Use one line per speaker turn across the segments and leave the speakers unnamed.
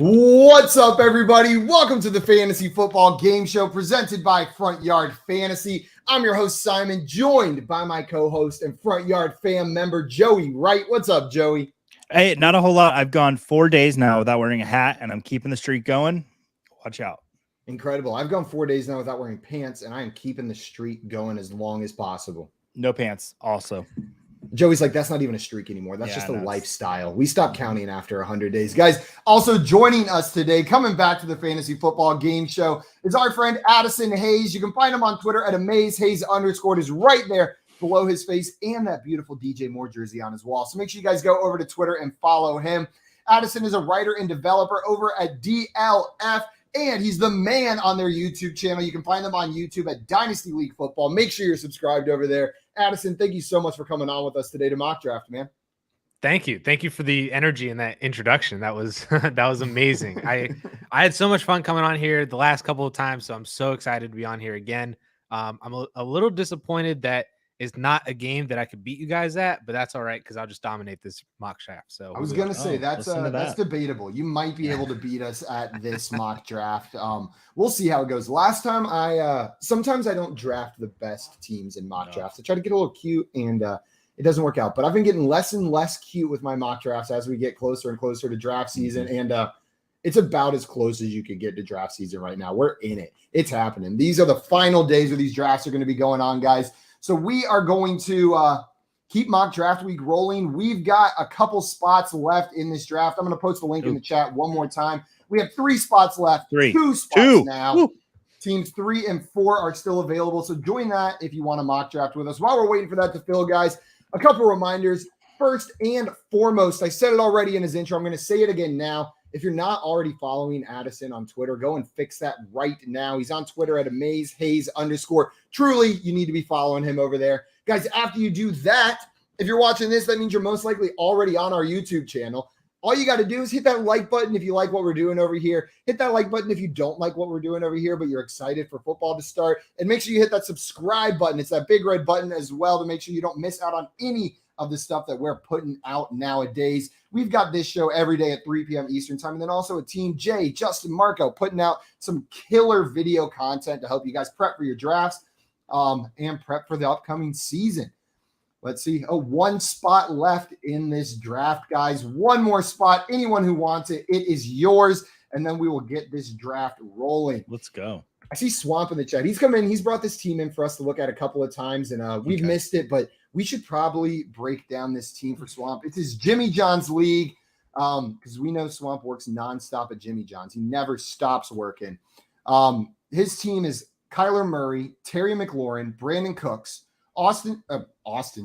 What's up, everybody? Welcome to the Fantasy Football Game Show presented by Front Yard Fantasy. I'm your host, Simon, joined by my co-host and Front Yard fam member, Joey Wright. What's up, Joey?
Hey, not a whole lot. I've gone 4 days now without wearing a hat, and I'm keeping the streak going. Watch out.
Incredible. I've gone 4 days now without wearing pants, and I am keeping the streak going as long as possible.
No pants, also.
Joey's like, that's not even a streak anymore. That's just a lifestyle. We stopped counting after 100 days. Guys, also joining us today, coming back to the Fantasy Football Game Show, is our friend Addison Hayes. You can find him on Twitter at AmazeHayes_. It is right there below his face and that beautiful DJ Moore jersey on his wall. So make sure you guys go over to Twitter and follow him. Addison is a writer and developer over at DLF, and he's the man on their YouTube channel. You can find them on YouTube at Dynasty League Football. Make sure you're subscribed over there. Addison, thank you so much for coming on with us today to Mock Draft, man.
Thank you. Thank you for the energy in that introduction. That was that was amazing. I had so much fun coming on here the last couple of times, so I'm so excited to be on here again. I'm a little disappointed that it's not a game that I could beat you guys at, but that's all right because I'll just dominate this mock draft. So
I was gonna say that's debatable. You might be able to beat us at this mock draft. We'll see how it goes. Last time sometimes I don't draft the best teams in mock drafts. I try to get a little cute and it doesn't work out. But I've been getting less and less cute with my mock drafts as we get closer and closer to draft season. And it's about as close as you could get to draft season right now. We're in it. It's happening. These are the final days where these drafts are going to be going on, guys. So we are going to keep mock draft week rolling. We've got a couple spots left in this draft. I'm going to post the link in the chat one more time. We have 3 spots left. Two spots now. Woo. Teams 3 and 4 are still available. So join that if you want to mock draft with us. While we're waiting for that to fill, guys, a couple reminders. First and foremost, I said it already in his intro. I'm going to say it again now. If you're not already following Addison on Twitter, go and fix that right now. He's on Twitter at AmazeHayes_. Truly, you need to be following him over there. Guys, after you do that, if you're watching this, that means you're most likely already on our YouTube channel. All you got to do is hit that like button if you like what we're doing over here. Hit that like button if you don't like what we're doing over here, but you're excited for football to start. And make sure you hit that subscribe button. It's that big red button as well to make sure you don't miss out on any of the stuff that we're putting out nowadays. We've got this show every day at 3 p.m. Eastern time. And then also a Team J, Justin Marco, putting out some killer video content to help you guys prep for your drafts and prep for the upcoming season. Let's see. One spot left in this draft, guys. One more spot. Anyone who wants it, it is yours. And then we will get this draft rolling.
Let's go.
I see Swamp in the chat. He's come in. He's brought this team in for us to look at a couple of times, and we've missed it, but we should probably break down this team for Swamp. It's his Jimmy John's league because we know Swamp works nonstop at Jimmy John's. He never stops working. His team is Kyler Murray, Terry McLaurin, Brandon Cooks, Austin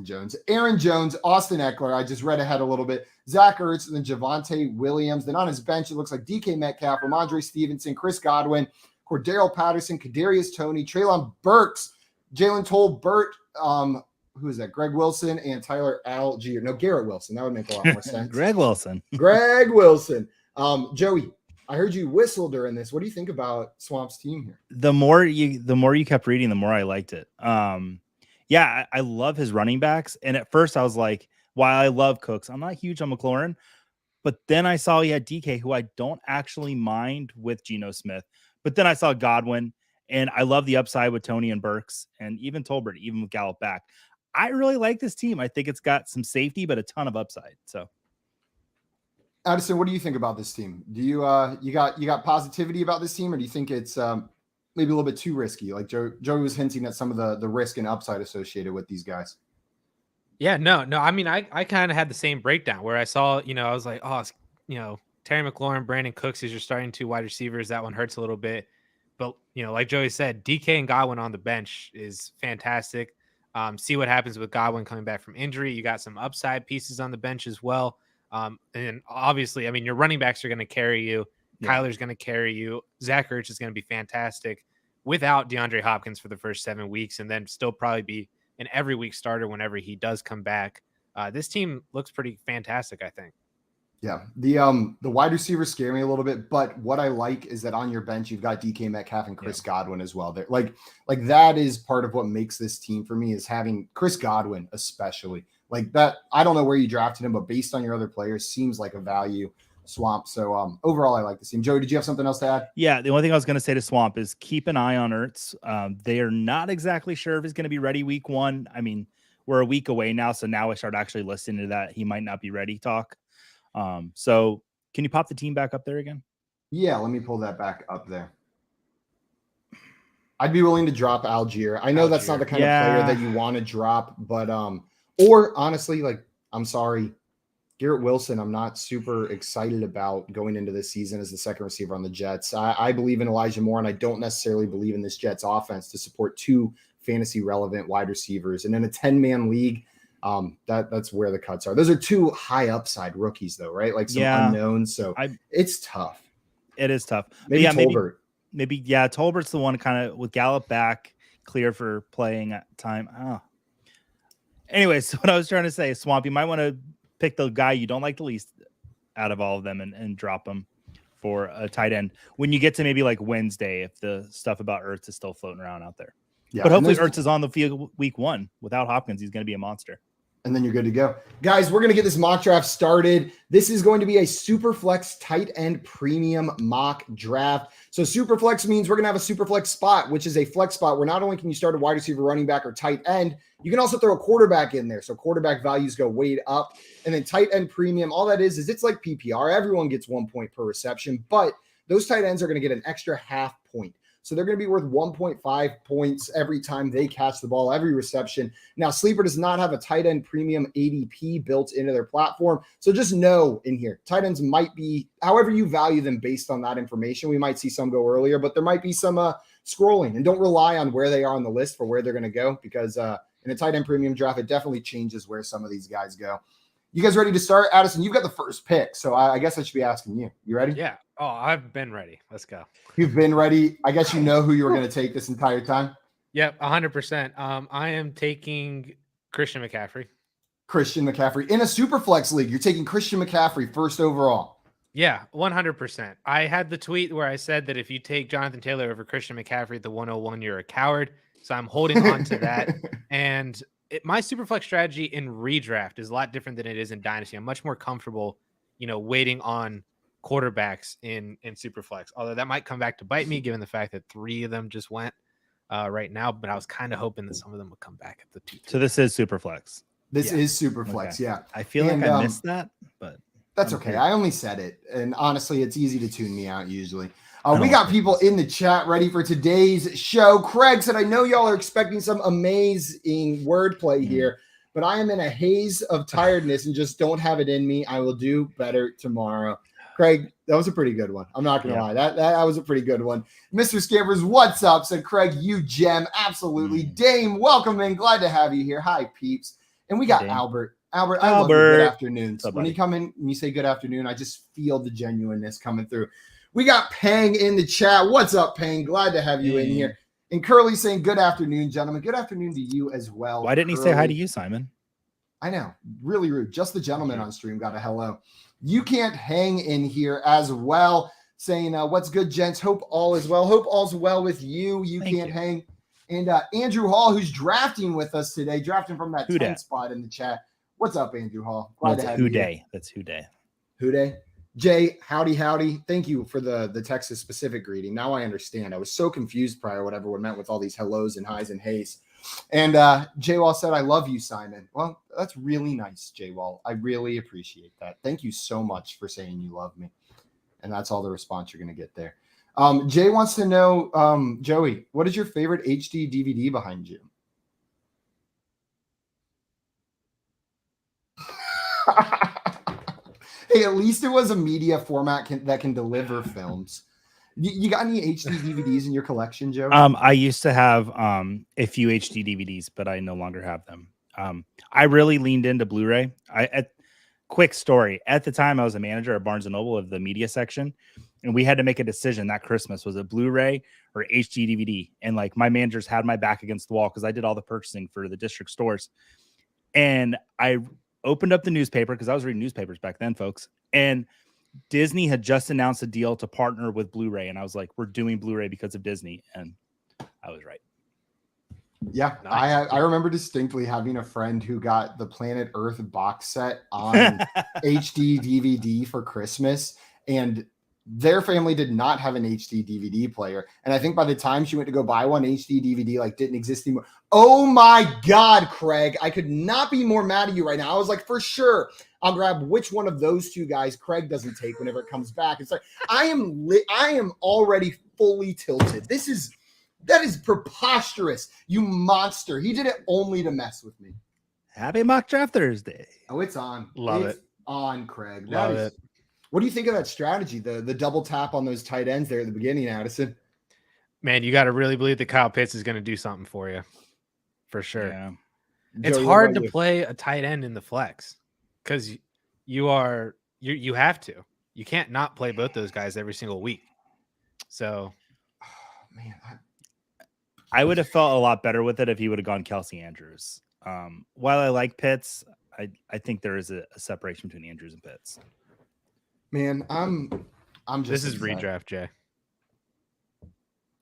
Jones, Aaron Jones, Austin Eckler. I just read ahead a little bit. Zach Ertz, and then Javonte Williams. Then on his bench, it looks like DK Metcalf, Ramondre Stevenson, Chris Godwin, Cordero Patterson, Kadarius Toney, Treylon Burks, Jalen Tolbert, who is that? Greg Wilson and Tyler Algier. No, Garrett Wilson. That would make a lot more sense.
Greg Wilson.
Joey, I heard you whistle during this. What do you think about Swamp's team here?
The more you kept reading, the more I liked it. I love his running backs. And at first I was like, while I love Cooks, I'm not huge on McLaurin. But then I saw he had DK, who I don't actually mind with Geno Smith. But then I saw Godwin, and I love the upside with Toney and Burks, and even Tolbert, even with Gallup back. I really like this team. I think it's got some safety, but a ton of upside. So,
Addison, what do you think about this team? Do you you got positivity about this team, or do you think it's maybe a little bit too risky? Like Joey was hinting at some of the risk and upside associated with these guys.
Yeah, no. I mean, I kind of had the same breakdown where I saw, I was like, Terry McLaurin, Brandon Cooks is your starting 2 wide receivers. That one hurts a little bit. But, like Joey said, DK and Godwin on the bench is fantastic. See what happens with Godwin coming back from injury. You got some upside pieces on the bench as well. And obviously, I mean, your running backs are going to carry you. Yeah. Kyler's going to carry you. Zach Ertz is going to be fantastic without DeAndre Hopkins for the first 7 weeks, and then still probably be an every week starter whenever he does come back. This team looks pretty fantastic, I think.
Yeah, the wide receivers scare me a little bit, but what I like is that on your bench you've got DK Metcalf and Chris Godwin as well. There, like that is part of what makes this team for me is having Chris Godwin, especially like that. I don't know where you drafted him, but based on your other players, seems like a value Swamp. So overall, I like this team. Joey, did you have something else to add?
Yeah, the only thing I was going to say to Swamp is keep an eye on Ertz. They are not exactly sure if he's going to be ready week 1. I mean, we're a week away now, so now I start actually listening to that he might not be ready talk. So can you pop the team back up there again?
Yeah, let me pull that back up there. I'd be willing to drop Algier. I know that's not the kind of player that you want to drop, but or honestly, like, I'm sorry, Garrett Wilson, I'm not super excited about going into this season as the second receiver on the Jets. I believe in Elijah Moore, and I don't necessarily believe in this Jets offense to support 2 fantasy relevant wide receivers. And in a 10-man league, that's where the cuts are. Those are 2 high upside rookies, though, right? Like some unknowns. So it's tough.
It is tough.
Maybe Tolbert.
Maybe Tolbert's the one kind of with Gallup back, clear for playing time. Oh. Anyways, so what I was trying to say, Swamp, you might want to pick the guy you don't like the least out of all of them and drop him for a tight end when you get to maybe like Wednesday, if the stuff about Ertz is still floating around out there. Yeah, but hopefully Ertz is on the field week 1. Without Hopkins, he's going to be a monster.
And then you're good to go. Guys, we're going to get this mock draft started. This is going to be a Superflex tight end premium mock draft. So Superflex means we're going to have a Superflex spot, which is a flex spot where not only can you start a wide receiver, running back, or tight end, you can also throw a quarterback in there. So quarterback values go way up. And then tight end premium, all that is it's like PPR. Everyone gets 1 point per reception, but those tight ends are going to get an extra half point. So they're going to be worth 1.5 points every time they catch the ball, every reception. Now, Sleeper does not have a tight end premium ADP built into their platform. So just know in here, tight ends might be, however you value them based on that information. We might see some go earlier, but there might be some scrolling. And don't rely on where they are on the list for where they're going to go, because in a tight end premium draft, it definitely changes where some of these guys go. You guys ready to start? Addison, you've got the first pick, so I guess I should be asking you. You ready?
Yeah. Oh, I've been ready. Let's go.
You've been ready. I guess you know who you were going to take this entire time.
Yep, 100%. I am taking Christian McCaffrey.
Christian McCaffrey. In a Superflex league, you're taking Christian McCaffrey first overall.
Yeah, 100%. I had the tweet where I said that if you take Jonathan Taylor over Christian McCaffrey at the 101, you're a coward. So I'm holding on to that. And my Superflex strategy in redraft is a lot different than it is in Dynasty. I'm much more comfortable, waiting on quarterbacks in Superflex. Although that might come back to bite me, given the fact that 3 of them just went right now. But I was kind of hoping that some of them would come back at the 2.
So this is Superflex.
This is Superflex, okay. Yeah.
I feel like I missed that, but
that's okay. I only said it, and honestly, it's easy to tune me out usually. We got people in the chat ready for today's show. Craig said, I know y'all are expecting some amazing wordplay here, but I am in a haze of tiredness and just don't have it in me. I will do better tomorrow. Craig, that was a pretty good one. I'm not going to lie. That was a pretty good one. Mr. Scampers, what's up? Said Craig, you gem. Absolutely. Dame, welcome in. Glad to have you here. Hi, peeps. And we got Dame. Albert. Albert, I love your good afternoons. When you come in and you say good afternoon, I just feel the genuineness coming through. We got Pang in the chat. What's up, Pang? Glad to have you in here. And Curly saying good afternoon, gentlemen. Good afternoon to you as well.
Why didn't he say hi to you, Simon?
I know. Really rude. Just the gentleman on stream got a hello. You can't hang in here as well. Saying, what's good, gents? Hope all is well. Hope all's well with you. You can't hang. And Andrew Hall, who's drafting with us today, drafting from that 10th spot in the chat. What's up, Andrew Hall? Glad to have you here.
That's Who Day.
Who Day? Jay, howdy. Thank you for the Texas specific greeting. Now I understand. I was so confused prior what everyone meant with all these hellos and highs and hays. And Jay Wall said, I love you, Simon. Well, that's really nice, Jay Wall. I really appreciate that. Thank you so much for saying you love me. And that's all the response you're going to get there. Jay wants to know, Joey, what is your favorite HD DVD behind you? Hey, at least it was a media format that can deliver films. You got any HD DVDs in your collection, Joe?
I used to have a few HD DVDs, but I no longer have them. I really leaned into Blu-ray. Quick story. At the time, I was a manager at Barnes & Noble of the media section, and we had to make a decision that Christmas. Was it Blu-ray or HD DVD? And like my managers had my back against the wall because I did all the purchasing for the district stores. And I opened up the newspaper because I was reading newspapers back then, folks. And Disney had just announced a deal to partner with Blu-ray. And I was like, we're doing Blu-ray because of Disney. And I was right.
Yeah,
Nice.
I remember distinctly having a friend who got the Planet Earth box set on HD DVD for Christmas, and their family did not have an HD DVD player. And I think by the time she went to go buy one, HD DVD like didn't exist anymore. Oh my God, Craig, I could not be more mad at you right now. I was like, for sure, I'll grab which one of those two guys Craig doesn't take whenever it comes back. It's like I am already fully tilted. That is preposterous, you monster. He did it only to mess with me.
Happy Mock Draft Thursday.
Oh, it's on.
Love
it's
it.
on, Craig.
Love it.
What do you think of that strategy? The double tap on those tight ends there at the beginning, Addison?
Man, you got to really believe that Kyle Pitts is going to do something for you. For sure.
Yeah.
It's
Joey,
hard to play a tight end in the flex because you have to. You can't not play both those guys every single week. So,
man,
I would have felt a lot better with it if he would have gone Kelsey Andrews. While I like Pitts, I think there is a separation between Andrews and Pitts.
Man, I'm just.
This is
upset.
redraft, Jay.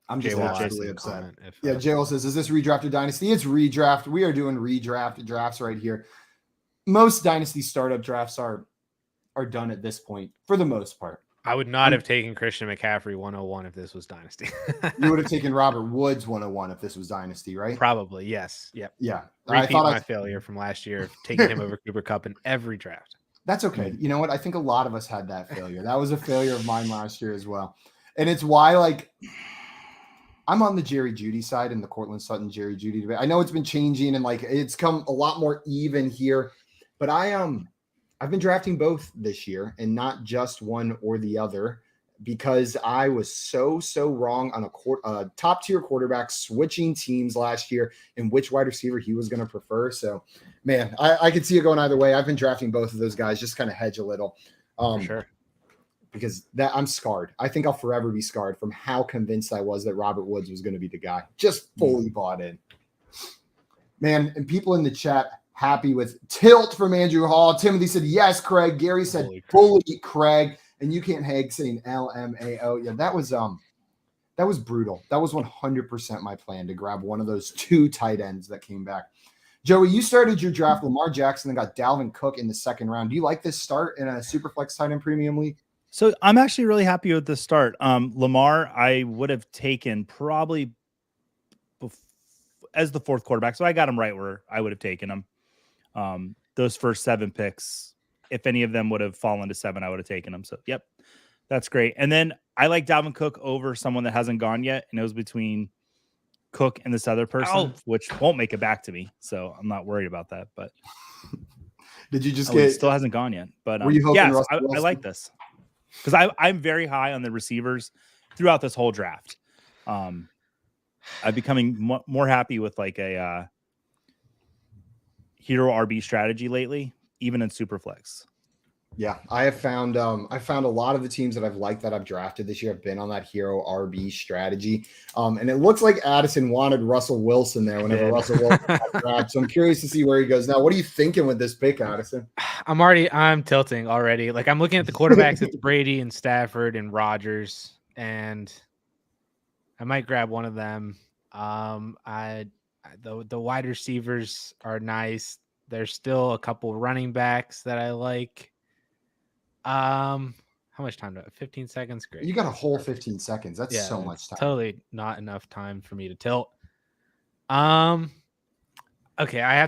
I'm just
Jay will
absolutely
ask
upset.
comment if,
Yeah, Jay says, "Is this redraft or dynasty?" It's redraft. We are doing redraft drafts right here. Most dynasty startup drafts are done at this point for the most part.
I would not have taken Christian McCaffrey 101 if this was dynasty.
You would have taken Robert Woods 101 if this was dynasty, right?
Probably, yes. Yep.
Yeah.
Repeat my failure from last year of taking him over Cooper Kupp in every draft.
That's okay. You know what? I think a lot of us had that failure. That was a failure of mine last year as well. And it's why, like, I'm on the Jerry Jeudy side and the Cortland Sutton Jerry Jeudy debate. I know it's been changing and like it's come a lot more even here, but I've been drafting both this year and not just one or the other because I was so wrong on a top tier quarterback switching teams last year and which wide receiver he was going to prefer. So, man, I could see it going either way. I've been drafting both of those guys, just kind of hedge a little.
For sure.
Because that I'm scarred. I think I'll forever be scarred from how convinced I was that Robert Woods was going to be the guy. Just fully bought in. Man, and people in the chat happy with tilt from Andrew Hall. Timothy said, yes, Craig. Gary said, bully Craig. And you can't hang saying LMAO. Yeah, that was brutal. That was 100% my plan to grab one of those two tight ends that came back. Joey, you started your draft Lamar Jackson and got Dalvin Cook in the second round. Do you like this start in a Superflex tight end premium league?
So I'm actually really happy with the start. Lamar, I would have taken probably as the fourth quarterback. So I got him right where I would have taken him. Those first 7 picks, if any of them would have fallen to 7, I would have taken them. So, yep, that's great. And then I like Dalvin Cook over someone that hasn't gone yet. And it was between Cook and this other person, which won't make it back to me. So I'm not worried about that. But
did you just
it still hasn't gone yet. But yeah, I like this. Because I'm very high on the receivers throughout this whole draft. I'm becoming more happy with like a hero RB strategy lately, even in Superflex.
Yeah, I have found a lot of the teams that I've liked that I've drafted this year have been on that hero RB strategy. And it looks like Addison wanted Russell Wilson there whenever Russell Wilson got drafted. So I'm curious to see where he goes now. What are you thinking with this pick, Addison?
I'm tilting already. Like I'm looking at the quarterbacks. It's Brady and Stafford and Rodgers, and I might grab one of them. The wide receivers are nice. There's still a couple running backs that I like. How much time do I have? 15 seconds? Great.
You got a whole 15 seconds. That's so much time.
Totally not enough time for me to tilt. Okay, I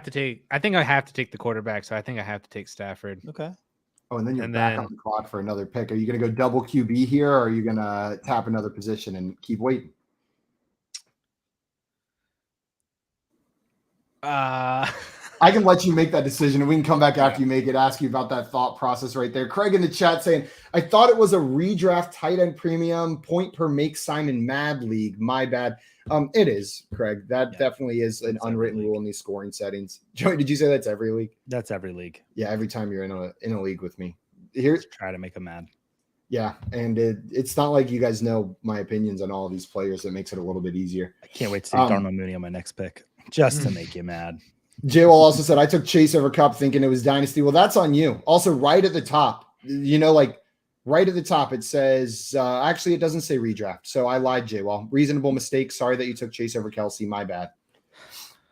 think I have to take the quarterback, so I think I have to take Stafford.
Okay.
Oh, and then you're back on the clock for another pick. Are you going to go double QB here, or are you going to tap another position and keep waiting? I can let you make that decision, and we can come back after you make it, ask you about that thought process right there. Craig in the chat saying, I thought it was a redraft tight end premium point per make Simon mad league. My bad. It is, Craig. That definitely is an unwritten rule in these scoring settings. Joey, did you say that's every league?
That's every league.
Yeah, every time you're in a league with me. Here,
try to make them mad.
Yeah, and it's not like you guys know my opinions on all of these players. That makes it a little bit easier.
I can't wait to see Darnell Mooney on my next pick, just to make you mad.
J-Will also said, I took Chase over Cup thinking it was Dynasty. Well, that's on you. Also, right at the top, right at the top, it says, actually, it doesn't say redraft. So I lied, J-Will. Reasonable mistake. Sorry that you took Chase over Kelsey. My bad.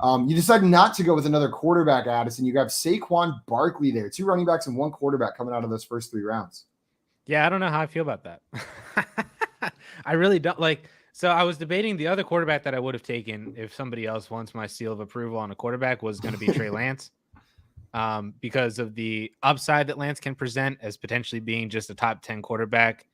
You decided not to go with another quarterback, Addison. You got Saquon Barkley there. 2 running backs and 1 quarterback coming out of those first 3 rounds.
Yeah, I don't know how I feel about that. I really don't like. So I was debating the other quarterback that I would have taken if somebody else wants my seal of approval on a quarterback was going to be Trey Lance, because of the upside that Lance can present as potentially being just a top 10 quarterback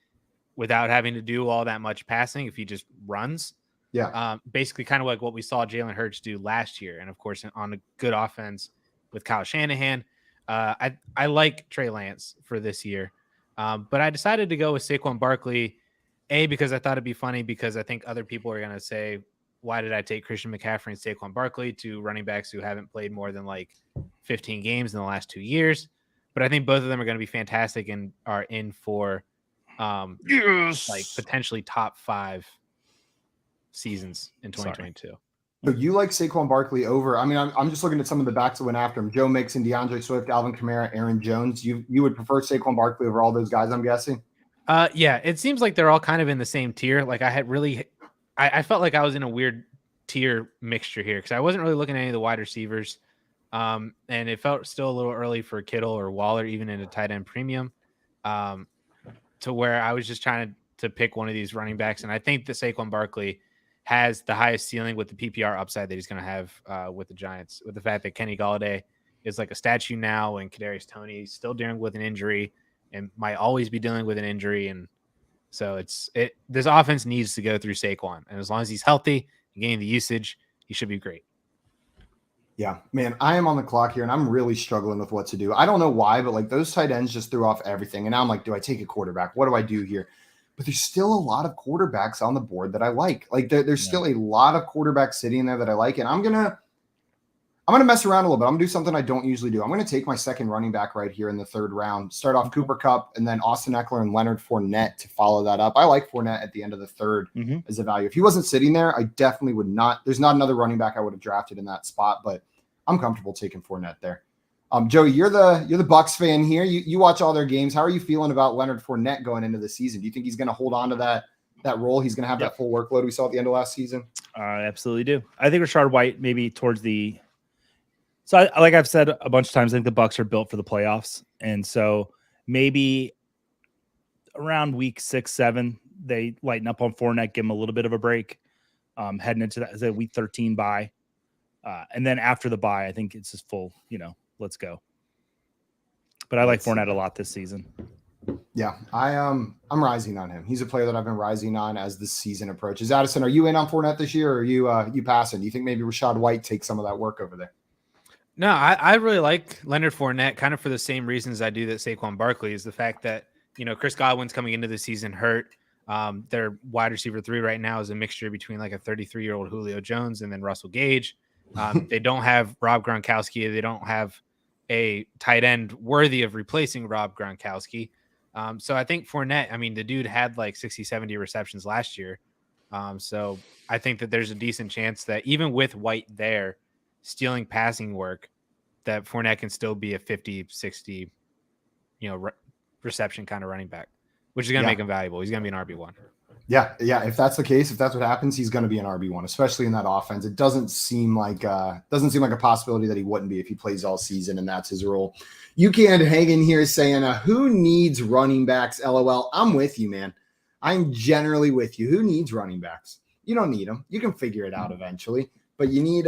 without having to do all that much passing if he just runs.
Yeah.
Basically kind of like what we saw Jalen Hurts do last year. And of course, on a good offense with Kyle Shanahan. I like Trey Lance for this year. But I decided to go with Saquon Barkley, because I thought it'd be funny because I think other people are going to say, why did I take Christian McCaffrey and Saquon Barkley, 2 running backs who haven't played more than like 15 games in the last 2 years? But I think both of them are going to be fantastic and are in for like potentially top 5 seasons in 2022.
So you like Saquon Barkley over? I mean, I'm just looking at some of the backs that went after him: Joe Mixon, DeAndre Swift, Alvin Kamara, Aaron Jones. You would prefer Saquon Barkley over all those guys, I'm guessing?
Yeah, it seems like they're all kind of in the same tier. Like I felt like I was in a weird tier mixture here because I wasn't really looking at any of the wide receivers. And it felt still a little early for Kittle or Waller, even in a tight end premium, to where I was just trying to pick one of these running backs. And I think that Saquon Barkley has the highest ceiling with the PPR upside that he's going to have with the Giants, with the fact that Kenny Golladay is like a statue now and Kadarius Toney is still dealing with an injury and might always be dealing with an injury. And so this offense needs to go through Saquon. And as long as he's healthy and getting the usage, he should be great.
Yeah, man, I am on the clock here and I'm really struggling with what to do. I don't know why, but like those tight ends just threw off everything. And now I'm like, do I take a quarterback? What do I do here? But there's still a lot of quarterbacks on the board that I like. Like there's still a lot of quarterbacks sitting there that I like. And I'm going to mess around a little bit. I'm going to do something I don't usually do. I'm going to take my second running back right here in the 3rd round, start off Cooper Kupp and then Austin Eckler and Leonard Fournette to follow that up. I like Fournette at the end of the 3rd as a value. If he wasn't sitting there, I definitely would not. There's not another running back I would have drafted in that spot, but I'm comfortable taking Fournette there. Joey, you're the Bucs fan here. You watch all their games. How are you feeling about Leonard Fournette going into the season? Do you think he's going to hold on to that role? He's going to have that full workload we saw at the end of last season?
I absolutely do. I think Rachaad White maybe towards the. So like I've said a bunch of times, I think the Bucs are built for the playoffs, and so maybe around week 6, 7, they lighten up on Fournette, give him a little bit of a break, heading into that week 13 bye, and then after the bye, I think it's just full. Let's go. But I like Fournette a lot this season.
Yeah, I'm rising on him. He's a player that I've been rising on as the season approaches. Addison, are you in on Fournette this year, or are you passing? Do you think maybe Rachaad White takes some of that work over there?
No, I really like Leonard Fournette kind of for the same reasons I do that Saquon Barkley, is the fact that, Chris Godwin's coming into the season hurt. Their wide receiver 3 right now is a mixture between like a 33-year-old Julio Jones and then Russell Gage. They don't have Rob Gronkowski. They don't have a tight end worthy of replacing Rob Gronkowski. So I think Fournette, the dude had like 60, 70 receptions last year. So I think that there's a decent chance that even with White there stealing passing work, that Fournette can still be a 50, 60, reception kind of running back, which is going to make him valuable. He's going to be an RB1.
Yeah. If that's the case, if that's what happens, he's going to be an RB1, especially in that offense. It doesn't seem like a possibility that he wouldn't be if he plays all season and that's his role. You can't hang in here saying, who needs running backs? LOL. I'm with you, man. I'm generally with you. Who needs running backs? You don't need them. You can figure it out eventually, but you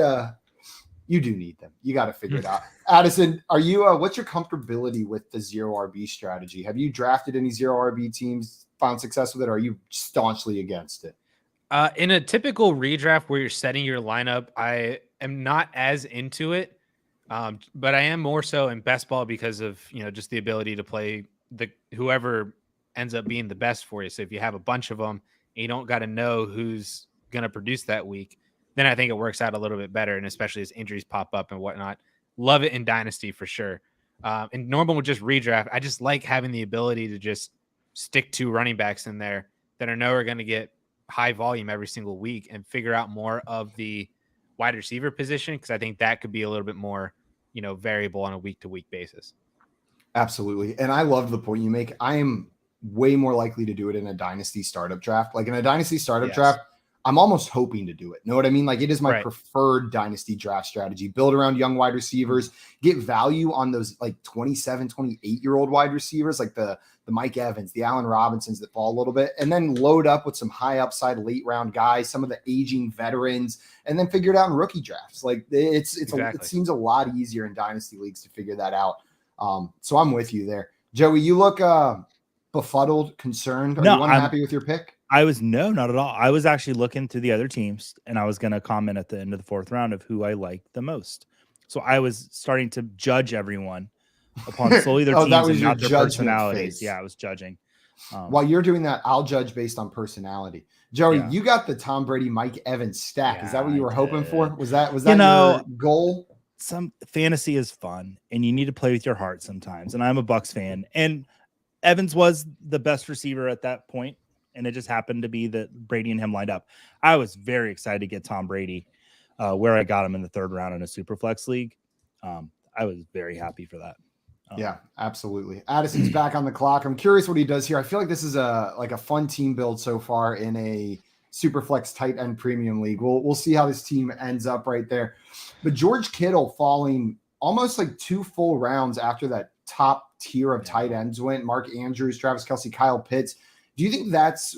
do need them. You got to figure it out. Addison, are you? What's your comfortability with the 0 RB strategy? Have you drafted any 0 RB teams, found success with it, or are you staunchly against it?
In a typical redraft where you're setting your lineup, I am not as into it, but I am more so in best ball because of just the ability to play whoever ends up being the best for you. So if you have a bunch of them and you don't got to know who's going to produce that week, then I think it works out a little bit better, and especially as injuries pop up and whatnot. Love it in Dynasty for sure. And normal with just redraft, I just like having the ability to just stick 2 running backs in there that I know are going to get high volume every single week and figure out more of the wide receiver position, because I think that could be a little bit more, variable on a week-to-week basis.
Absolutely. And I love the point you make. I am way more likely to do it in a Dynasty startup draft. Like in a Dynasty startup draft, I'm almost hoping to do it. Know what I mean? Like it is my
Right.
preferred dynasty draft strategy. Build around young wide receivers, get value on those like 27, 28-year-old wide receivers, like the Mike Evans, the Allen Robinsons that fall a little bit, and then load up with some high upside late round guys, some of the aging veterans, and then figure it out in rookie drafts. Like it seems a lot easier in dynasty leagues to figure that out. So I'm with you there. Joey, you look befuddled, concerned. Are you unhappy with your pick?
No, not at all. I was actually looking through the other teams, and I was going to comment at the end of the fourth round of who I liked the most. So I was starting to judge everyone upon solely their teams and not their personalities.
Phase.
Yeah, I was judging.
While you're doing that, I'll judge based on personality. Joey, you got the Tom Brady, Mike Evans stack.
Yeah,
is that what you were hoping for? Was that your goal?
Some fantasy is fun, and you need to play with your heart sometimes. And I'm a Bucs fan, and Evans was the best receiver at that point. And it just happened to be that Brady and him lined up. I was very excited to get Tom Brady where I got him in the third round in a super flex league. I was very happy for that.
Yeah, absolutely. Addison's back on the clock. I'm curious what he does here. I feel like this is a fun team build so far in a super flex tight end premium league. We'll see how this team ends up right there. But George Kittle falling almost like 2 full rounds after that top tier of tight ends went. Mark Andrews, Travis Kelce, Kyle Pitts. Do you think that's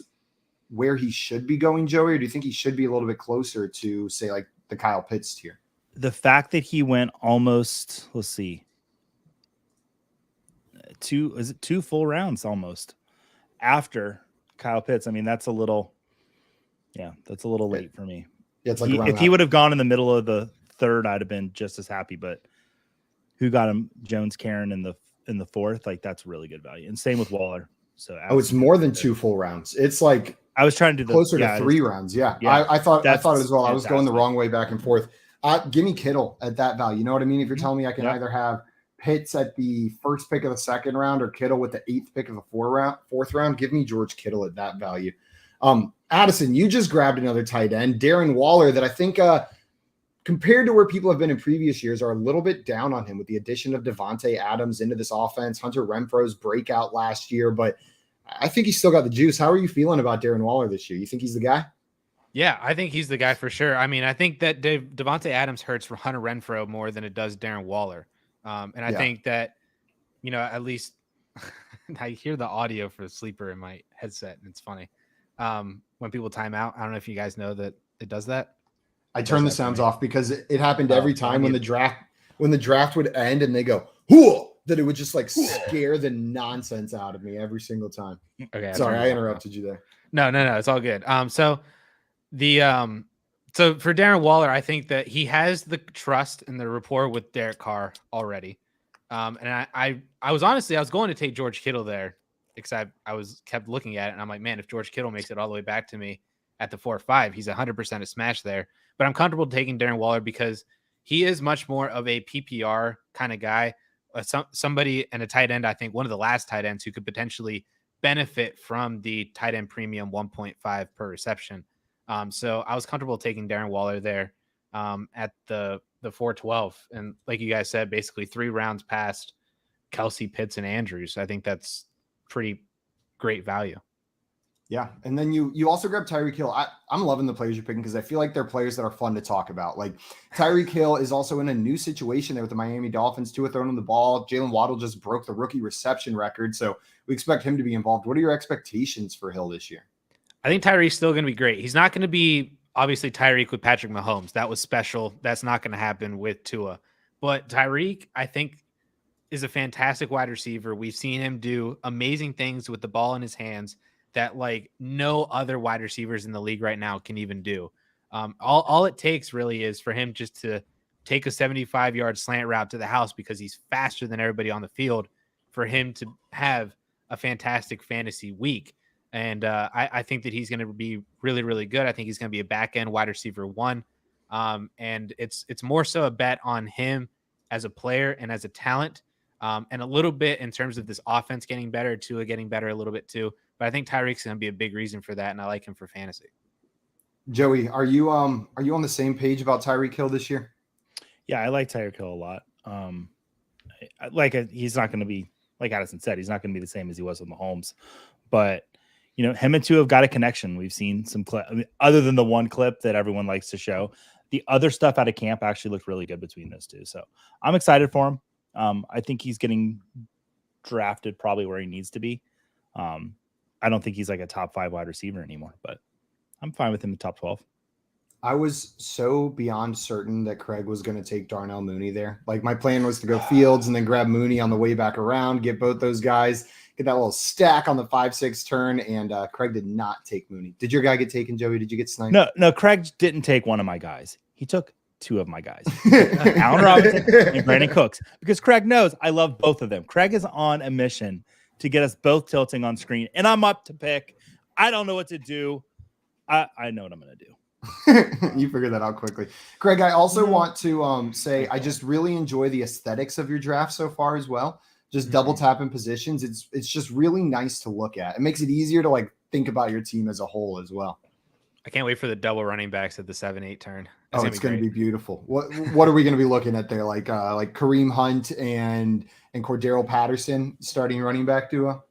where he should be going, Joey, or do you think he should be a little bit closer to, say, like the Kyle Pitts tier?
The fact that he went almost, let's see, 2 full rounds almost after Kyle Pitts. I mean, that's a little late for me.
Yeah, it's like
if he would have gone in the middle of the third, I'd have been just as happy. But who got him? Jones, Karen in the fourth, like that's really good value. And same with Waller. So
it's more than 2 full rounds. It's like
I was trying to do
closer to 3 rounds. Yeah. I thought it as well. I was going the wrong way back and forth. Give me Kittle at that value. You know what I mean? If you're telling me I can either have Pitts at the first pick of the second round or Kittle with the 8th pick of the fourth round, give me George Kittle at that value. Addison, you just grabbed another tight end, Darren Waller, that I think compared to where people have been in previous years are a little bit down on him with the addition of Devontae Adams into this offense, Hunter Renfro's breakout last year, but I think he's still got the juice. How are you feeling about Darren Waller this year? You think he's the guy?
Yeah, I think he's the guy for sure. I mean, I think that Devontae Adams hurts for Hunter Renfro more than it does Darren Waller. And I think that, at least I hear the audio for the sleeper in my headset, and it's funny. When people time out, I don't know if you guys know that it does that.
I turn the sounds off because it happened every time when the draft would end and they go, "Whoa!" that it would just like scare the nonsense out of me every single time.
Okay,
sorry, I interrupted you there.
No, it's all good. So for Darren Waller, I think that he has the trust and the rapport with Derek Carr already. And I was going to take George Kittle there, except I kept looking at it and I'm like, man, if George Kittle makes it all the way back to me at the 4-5, he's 100% a smash there. But I'm comfortable taking Darren Waller because he is much more of a PPR kind of guy. Somebody and a tight end, I think one of the last tight ends who could potentially benefit from the tight end premium 1.5 per reception. So I was comfortable taking Darren Waller there at the 412. And like you guys said, basically 3 rounds past Kelce, Pitts, and Andrews. I think that's pretty great value.
Yeah. And then you also grab Tyreek Hill. I'm loving the players you're picking because I feel like they're players that are fun to talk about. Like Tyreek Hill is also in a new situation there with the Miami Dolphins, Tua throwing the ball. Jalen Waddle just broke the rookie reception record. So we expect him to be involved. What are your expectations for Hill this year?
I think Tyreek's still going to be great. He's not going to be obviously Tyreek with Patrick Mahomes. That was special. That's not going to happen with Tua. But Tyreek, I think, is a fantastic wide receiver. We've seen him do amazing things with the ball in his hands that like no other wide receivers in the league right now can even do. All it takes really is for him just to take a 75-yard slant route to the house because he's faster than everybody on the field for him to have a fantastic fantasy week. And I think that he's going to be really, really good. I think he's going to be a back-end wide receiver 1. And it's more so a bet on him as a player and as a talent, and a little bit in terms of this offense getting better, Tua getting better a little bit too. But I think Tyreek's going to be a big reason for that, and I like him for fantasy.
Joey, are you on the same page about Tyreek Hill this year?
Yeah, I like Tyreek Hill a lot. He's not going to be, like Addison said, he's not going to be the same as he was with Mahomes. But, him and Tua have got a connection. We've seen some clip, other than the one clip that everyone likes to show. The other stuff out of camp actually looked really good between those two. So I'm excited for him. I think he's getting drafted probably where he needs to be. I don't think he's like a top 5 wide receiver anymore, but I'm fine with him in top 12.
I was so beyond certain that Craig was going to take Darnell Mooney there. Like my plan was to go Fields and then grab Mooney on the way back around, get both those guys, get that little stack on the 5-6 turn. And Craig did not take Mooney. Did your guy get taken, Joey? Did you get sniped?
No, Craig didn't take one of my guys. He took 2 of my guys, Allen Robinson and Brandon Cooks, because Craig knows I love both of them. Craig is on a mission to get us both tilting on screen, and I'm up to pick. I don't know what to do. I know what I'm going to do.
You figured that out quickly. Craig, I also want to say I just really enjoy the aesthetics of your draft so far as well. Just double tapping positions. It's just really nice to look at. It makes it easier to like think about your team as a whole as well.
I can't wait for the double running backs at the 7-8 turn.
It's going to be beautiful. What are we going to be looking at there? Like Kareem Hunt and Cordero Patterson starting running back duo?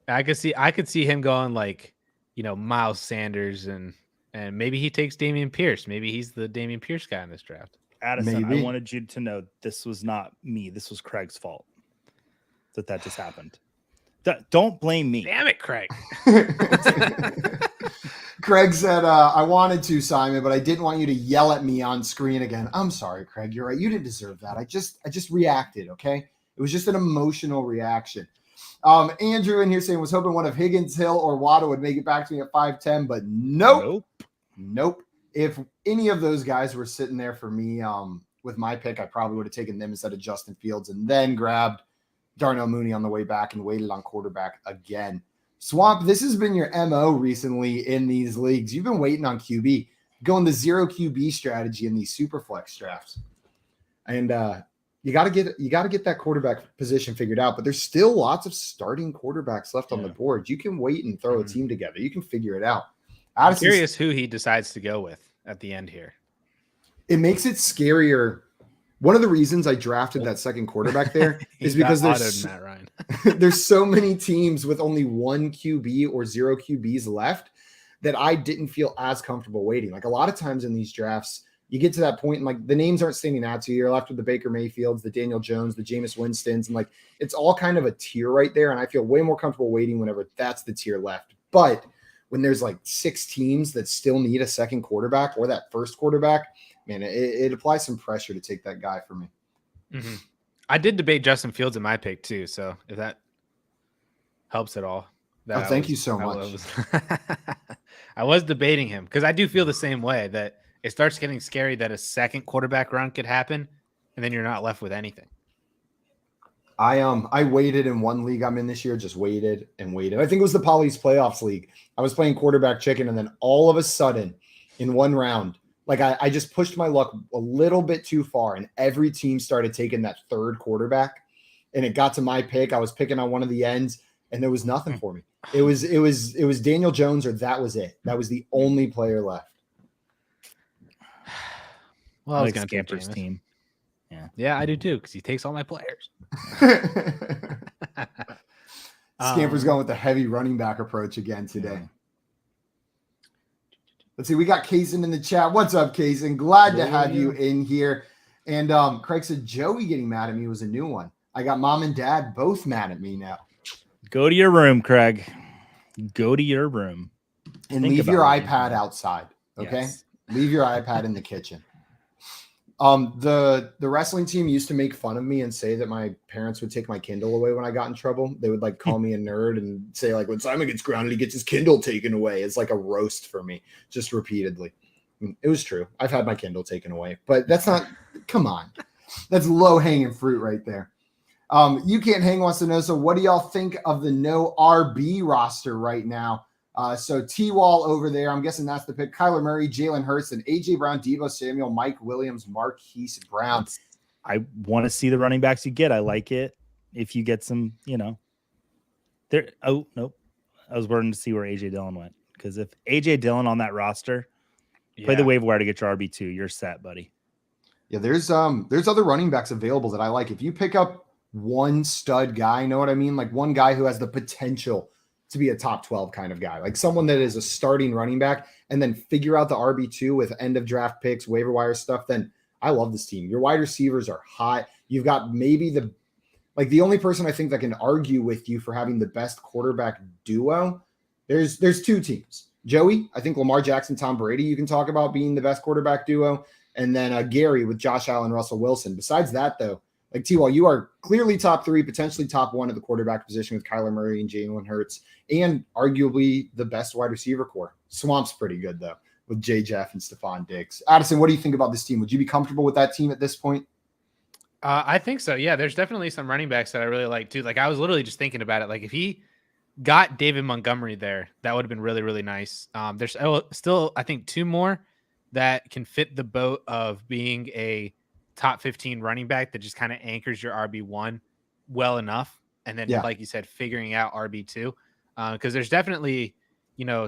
I could see him going like, Miles Sanders and maybe he takes Dameon Pierce. Maybe he's the Dameon Pierce guy in this draft.
Addison,
Maybe.
I wanted you to know this was not me. This was Craig's fault that just happened. Don't blame me.
Damn it, Craig.
Craig said, I wanted to, Simon, but I didn't want you to yell at me on screen again. I'm sorry, Craig. You're right. You didn't deserve that. I just reacted, okay? It was just an emotional reaction. Andrew in here saying was hoping one of Higgins, Hill, or Waddle would make it back to me at 5'10", but nope. If any of those guys were sitting there for me with my pick, I probably would have taken them instead of Justin Fields and then grabbed Darnell Mooney on the way back and waited on quarterback again. Swamp, this has been your MO recently in these leagues. You've been waiting on QB, going the 0 QB strategy in these super flex drafts. And you got to get that quarterback position figured out, but there's still lots of starting quarterbacks left on the board. You can wait and throw a team together. You can figure it out.
I'm curious who he decides to go with at the end here.
It makes it scarier. One of the reasons I drafted that second quarterback there is because there's so many teams with only 1 QB or 0 QBs left that I didn't feel as comfortable waiting. Like a lot of times in these drafts, you get to that point and like the names aren't standing out to you. You're left with the Baker Mayfields, the Daniel Jones, the Jameis Winstons, and like it's all kind of a tier right there. And I feel way more comfortable waiting whenever that's the tier left. But when there's like 6 teams that still need a second quarterback or that first quarterback, man, it applies some pressure to take that guy for me.
Mm-hmm. I did debate Justin Fields in my pick too. So if that helps at all.
Thank you so much.
I was debating him because I do feel the same way that it starts getting scary that a second quarterback run could happen and then you're not left with anything.
I waited in one league I'm in this year, just waited and waited. I think it was the Polly's Playoffs League. I was playing quarterback chicken, and then all of a sudden in one round, like I just pushed my luck a little bit too far, and every team started taking that third quarterback, and it got to my pick. I was picking on one of the ends, and there was nothing for me. It was Daniel Jones, or that was it. That was the only player left.
Well, I was going to
Scamper's team.
Yeah, I do too, because he takes all my players.
Scamper's going with the heavy running back approach again today. Let's see. We got Kaysen in the chat. What's up, Kaysen? Glad to have you in here. And Craig said Joey getting mad at me was a new one. I got mom and dad both mad at me now. Go
to your room, Craig. Go to your room.
And leave your iPad outside. Okay? Yes. Leave your iPad in the kitchen. The wrestling team used to make fun of me and say that my parents would take my Kindle away when I got in trouble. They would like call me a nerd and say like when Simon gets grounded, he gets his Kindle taken away. It's like a roast for me, just repeatedly. It was true. I've had my Kindle taken away, but that's not, come on. That's low hanging fruit right there. You Can't Hang wants to know, so what do y'all think of the no RB roster right now? So T-Wall over there, I'm guessing that's the pick. Kyler Murray, Jalen Hurts, and A.J. Brown, Deebo Samuel, Mike Williams, Marquise Brown.
I want to see the running backs you get. I like it. If you get some, there. Oh, nope. I was waiting to see where A.J. Dillon went. Because if A.J. Dillon on that roster, play the waiver wire to get your RB2. You're set, buddy.
Yeah, there's other running backs available that I like. If you pick up one stud guy, you know what I mean? Like one guy who has the potential to be a top 12 kind of guy, like someone that is a starting running back and then figure out the RB2 with end of draft picks, waiver wire stuff, then I love this team. Your wide receivers are hot. You've got maybe the only person I think that can argue with you for having the best quarterback duo. There's two teams. Joey, I think Lamar Jackson, Tom Brady, you can talk about being the best quarterback duo. And then Gary with Josh Allen, Russell Wilson. Besides that, though, like T-Wall, you are clearly top 3, potentially top 1 at the quarterback position with Kyler Murray and Jalen Hurts, and arguably the best wide receiver core. Swamp's pretty good, though, with Jay Jeff and Stephon Diggs. Addison, what do you think about this team? Would you be comfortable with that team at this point?
I think so. Yeah, there's definitely some running backs that I really like too. Like I was literally just thinking about it. Like if he got David Montgomery there, that would have been really, really nice. There's still, I think, 2 more that can fit the boat of being a top 15 running back that just kind of anchors your RB1 well enough. And then, like you said, figuring out RB2. Because there's definitely,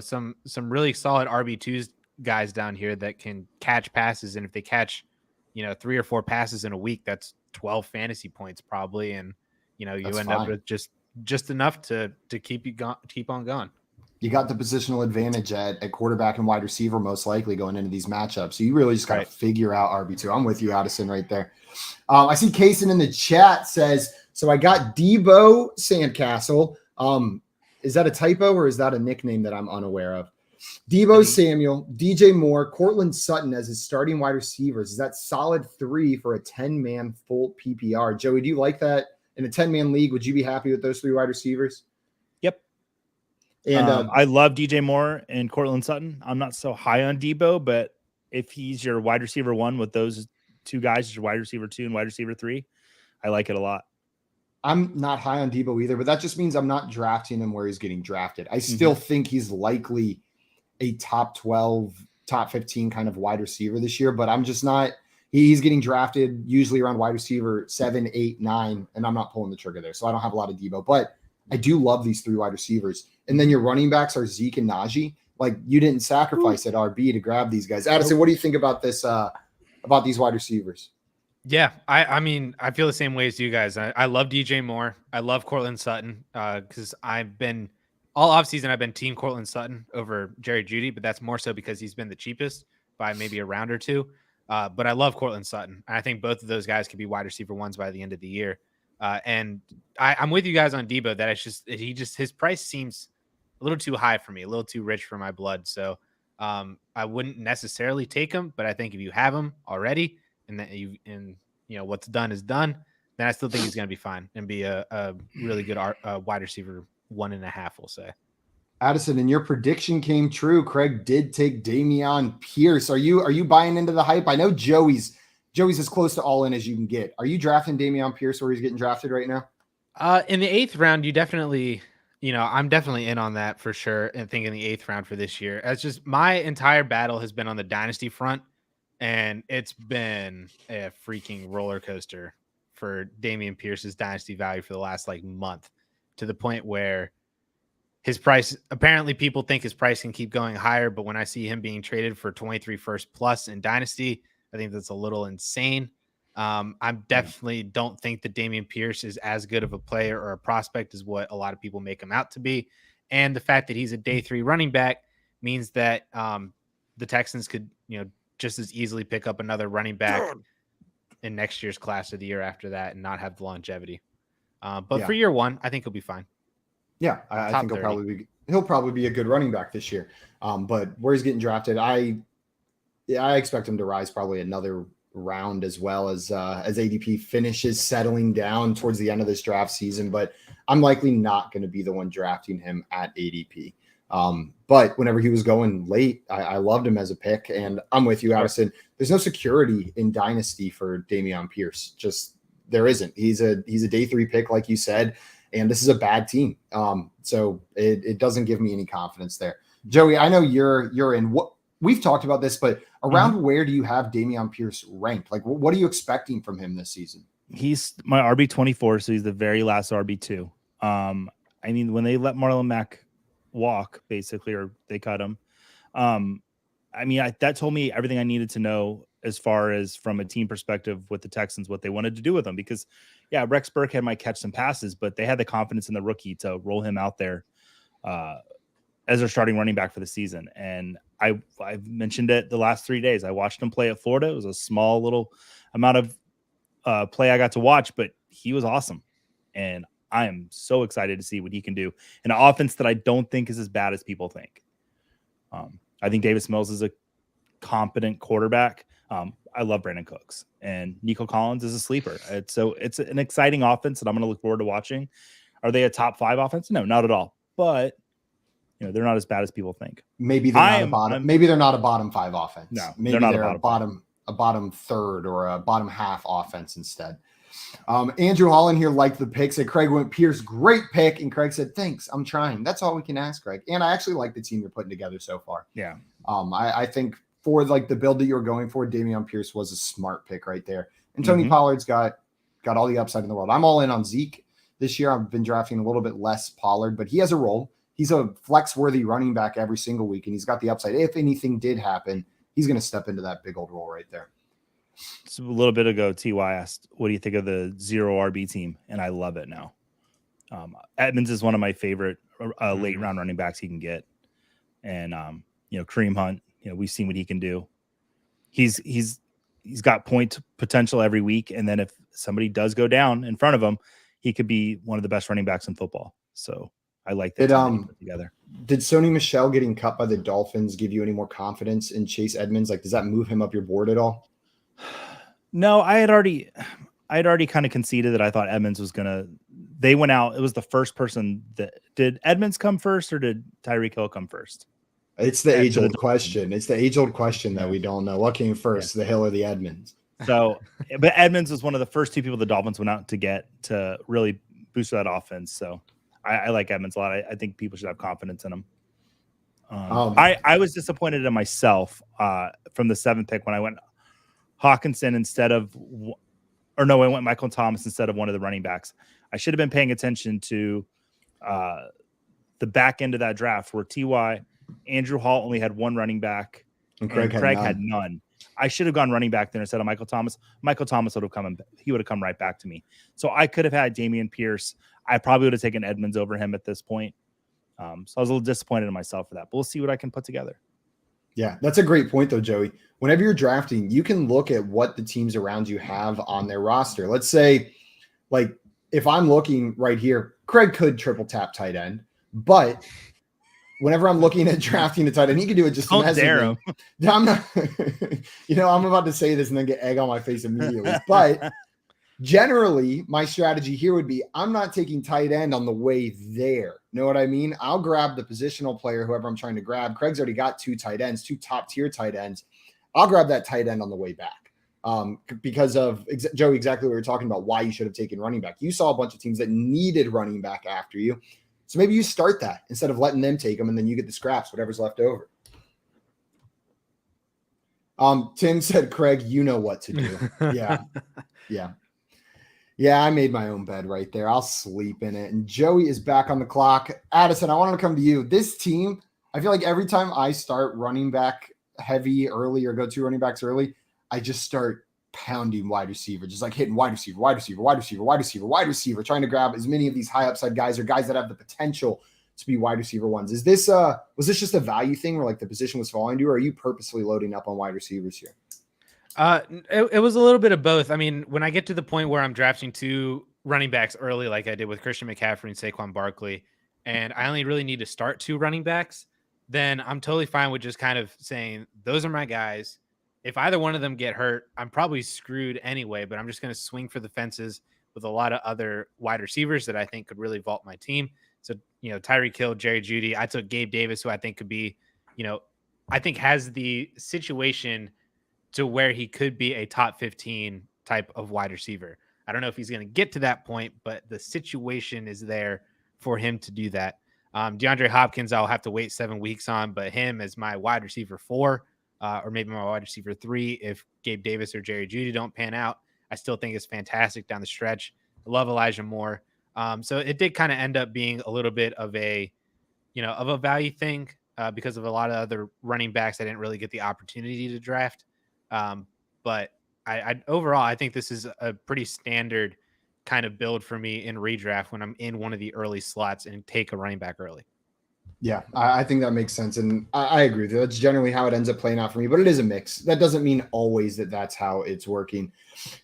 some really solid RB2s guys down here that can catch passes. And if they catch, 3 or 4 passes in a week, that's 12 fantasy points probably. And, you end up with just enough to keep on going.
You got the positional advantage at quarterback and wide receiver, most likely going into these matchups. So you really just got to figure out RB2. I'm with you, Addison, right there. I see Kaysen in the chat says, so I got Debo Sandcastle. Is that a typo or is that a nickname that I'm unaware of? Debo Samuel, DJ Moore, Cortland Sutton as his starting wide receivers. Is that solid 3 for a 10-man full PPR? Joey, do you like that? In a 10-man league, would you be happy with those 3 wide receivers?
Yep. And I love DJ Moore and Cortland Sutton. I'm not so high on Debo, but if he's your wide receiver 1 with those 2 guys, your wide receiver 2 and wide receiver 3, I like it a lot.
I'm not high on Debo either, but that just means I'm not drafting him where he's getting drafted. I still think he's likely a top 12, top 15 kind of wide receiver this year, but I'm just not. He's getting drafted usually around wide receiver 7, 8, 9, and I'm not pulling the trigger there. So I don't have a lot of Debo, but I do love these 3 wide receivers. And then your running backs are Zeke and Najee. Like you didn't sacrifice at RB to grab these guys. Addison, what do you think about this, about these wide receivers?
Yeah, I mean, I feel the same way as you guys. I love DJ Moore. I love Cortland Sutton because I've been all offseason, I've been team Cortland Sutton over Jerry Jeudy, but that's more so because he's been the cheapest by maybe a round or 2. But I love Cortland Sutton. I think both of those guys could be wide receiver 1s by the end of the year. And I'm with you guys on Debo that his price seems a little too high for me, a little too rich for my blood. So I wouldn't necessarily take him, but I think if you have him already and what's done is done, then I still think he's going to be fine and be a really good wide receiver 1.5, we'll say.
Addison, and your prediction came true. Craig did take Dameon Pierce. Are you buying into the hype? I know Joey's as close to all in as you can get. Are you drafting Dameon Pierce where he's getting drafted right now?
In the 8th round, you definitely, I'm definitely in on that for sure. And thinking the 8th round for this year, as just my entire battle has been on the dynasty front, and it's been a freaking roller coaster for Dameon Pierce's dynasty value for the last month, to the point where his price, apparently people think his price can keep going higher, but when I see him being traded for 23 first plus in dynasty, I think that's a little insane. I definitely don't think that Dameon Pierce is as good of a player or a prospect as what a lot of people make him out to be. And the fact that he's a day 3 running back means that the Texans could, just as easily pick up another running back in next year's class or the year after that and not have the longevity. But for year 1, I think he'll be fine.
Yeah, I think he'll probably be a good running back this year. But where he's getting drafted, I expect him to rise probably another round as well as ADP finishes settling down towards the end of this draft season. But I'm likely not going to be the one drafting him at ADP. But whenever he was going late, I loved him as a pick. And I'm with you, Addison. There's no security in dynasty for Dameon Pierce. Just there isn't. He's a day 3 pick, like you said. And this is a bad team. So it doesn't give me any confidence there. Joey, I know you're in what we've talked about this, but around where do you have Dameon Pierce ranked? Like, what are you expecting from him this season?
He's my RB24, so he's the very last RB2. I mean, when they let Marlon Mack walk, basically, or they cut him, I mean, that told me everything I needed to know as far as from a team perspective with the Texans, what they wanted to do with him. Because, yeah, Rex Burkhead might catch some passes, but they had the confidence in the rookie to roll him out there. as their starting running back for the season. And I've mentioned it the last 3 days. I watched him play at Florida. It was a small little amount of play I got to watch, but he was awesome. And I am so excited to see what he can do in an offense that I don't think is as bad as people think. I think Davis Mills is a competent quarterback. I love Brandon Cooks, and Nico Collins is a sleeper. It's an exciting offense that I'm going to look forward to watching. Are they a top 5 offense? No, not at all. But they're not as bad as people think.
Maybe they're not a bottom. Maybe they're not a bottom 5 offense.
No,
maybe
they're not
a bottom third or a bottom half offense instead. Andrew Holland here liked the pick. Said Craig went Pierce, great pick, and Craig said thanks. I'm trying. That's all we can ask, Craig. And I actually like the team you're putting together so far.
Yeah.
I think for like the build that you were going for, Dameon Pierce was a smart pick right there. And Tony Pollard's got all the upside in the world. I'm all in on Zeke this year. I've been drafting a little bit less Pollard, but he has a role. He's a flex-worthy running back every single week, and he's got the upside. If anything did happen, he's going to step into that big old role right there.
So a little bit ago, TY asked, what do you think of the 0 RB team? And I love it now. Edmonds is one of my favorite late round running backs he can get. And, Kareem Hunt, we've seen what he can do. He's got point potential every week. And then if somebody does go down in front of him, he could be one of the best running backs in football. So I like that put together.
Did Sony Michel getting cut by the Dolphins give you any more confidence in Chase Edmonds? Like, does that move him up your board at all?
No, I had already kind of conceded that I thought Edmonds was they went out. It was the first person did Edmonds come first or did Tyreek Hill come first?
It's the age-old question. It's the age-old question that we don't know. What came first, the Hill or the Edmonds?
So, but Edmonds was one of the first 2 people the Dolphins went out to get to really boost that offense. So I like Edmonds a lot. I think people should have confidence in him. I was disappointed in myself from the 7th pick when I went Hawkinson instead of, I went Michael Thomas instead of one of the running backs. I should have been paying attention to the back end of that draft where Ty, Andrew Hall only had 1 running back, and Craig had none. I should have gone running back there instead of Michael Thomas. Michael Thomas would have come right back to me. So I could have had Dameon Pierce. I probably would have taken Edmonds over him at this point. So I was a little disappointed in myself for that, but we'll see what I can put together.
Yeah, that's a great point though, Joey. Whenever you're drafting, you can look at what the teams around you have on their roster. Let's say, like, if I'm looking right here, Craig could triple tap tight end, but whenever I'm looking at drafting a tight end, he can do it just
don't dare him.
I'm not, I'm about to say this and then get egg on my face immediately. But generally, my strategy here would be I'm not taking tight end on the way there. Know what I mean? I'll grab the positional player, whoever I'm trying to grab. Craig's already got 2 tight ends, 2 top tier tight ends. I'll grab that tight end on the way back. Because of Joey, exactly what we were talking about, why you should have taken running back. You saw a bunch of teams that needed running back after you. So maybe you start that instead of letting them take them, and then you get the scraps, whatever's left over. Tim said, Craig, you know what to do. Yeah, I made my own bed right there. I'll sleep in it. And Joey is back on the clock. Addison, I wanted to come to you. This team, I feel like every time I start running back heavy early or go 2 running backs early, I just start pounding wide receiver, just like hitting wide receiver, trying to grab as many of these high upside guys or guys that have the potential to be wide receiver ones. Is this was this just a value thing where like the position was falling to you, or are you purposefully loading up on wide receivers here?
It was a little bit of both. I mean, when I get to the point where I'm drafting 2 running backs early, like I did with Christian McCaffrey and Saquon Barkley, and I only really need to start 2 running backs, then I'm totally fine with just kind of saying, those are my guys. If either one of them get hurt, I'm probably screwed anyway, but I'm just going to swing for the fences with a lot of other wide receivers that I think could really vault my team. So, Tyreek Hill, Jerry Jeudy. I took Gabe Davis, who I think could be, I think has the situation to where he could be a top 15 type of wide receiver. I don't know if he's going to get to that point, but the situation is there for him to do that. DeAndre Hopkins, I'll have to wait 7 weeks on, but him as my wide receiver 4, or maybe my wide receiver 3, if Gabe Davis or Jerry Jeudy don't pan out, I still think it's fantastic down the stretch. I love Elijah Moore. So it did kind of end up being a little bit of a value thing because of a lot of other running backs I didn't really get the opportunity to draft. But I overall, I think this is a pretty standard kind of build for me in redraft when I'm in one of the early slots and take a running back early.
Yeah, I think that makes sense. And I agree with you. That's generally how it ends up playing out for me, but it is a mix. That doesn't mean always that that's how it's working.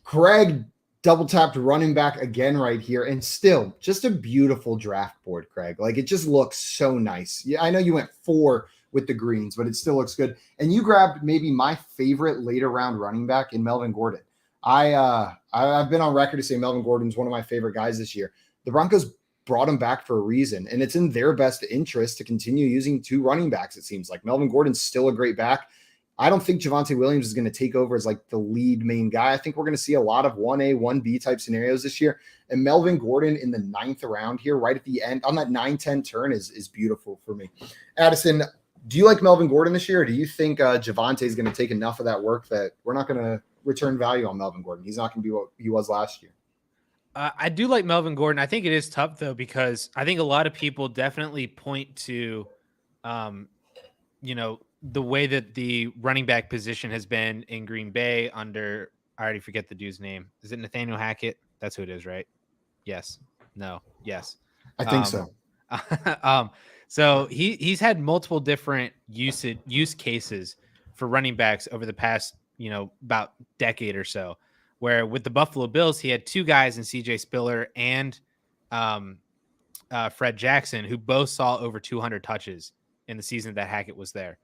Craig double tapped running back again right here. And still just a beautiful draft board, Craig. Like it just looks so nice. Yeah, I know you went 4 with the greens, but it still looks good. And you grabbed maybe my favorite later round running back in Melvin Gordon. I've been on record to say Melvin Gordon's one of my favorite guys this year. The Broncos brought him back for a reason, and it's in their best interest to continue using 2 running backs. It seems like Melvin Gordon's still a great back. I don't think Javonte Williams is going to take over as like the lead main guy. I think we're going to see a lot of 1A, 1B type scenarios this year. And Melvin Gordon in the 9th round here, right at the end on that 9-10 turn is beautiful for me. Addison, do you like Melvin Gordon this year? Or do you think Javonte is going to take enough of that work that we're not going to return value on Melvin Gordon? He's not going to be what he was last year.
I do like Melvin Gordon. I think it is tough though, because I think a lot of people definitely point to, the way that the running back position has been in Green Bay under, I already forget the dude's name. Is it Nathaniel Hackett? That's who it is, right? Yes. No. Yes.
I think so.
So he's had multiple different use cases for running backs over the past, about decade or so, where with the Buffalo Bills, he had 2 guys in CJ Spiller and Fred Jackson, who both saw over 200 touches in the season that Hackett was there.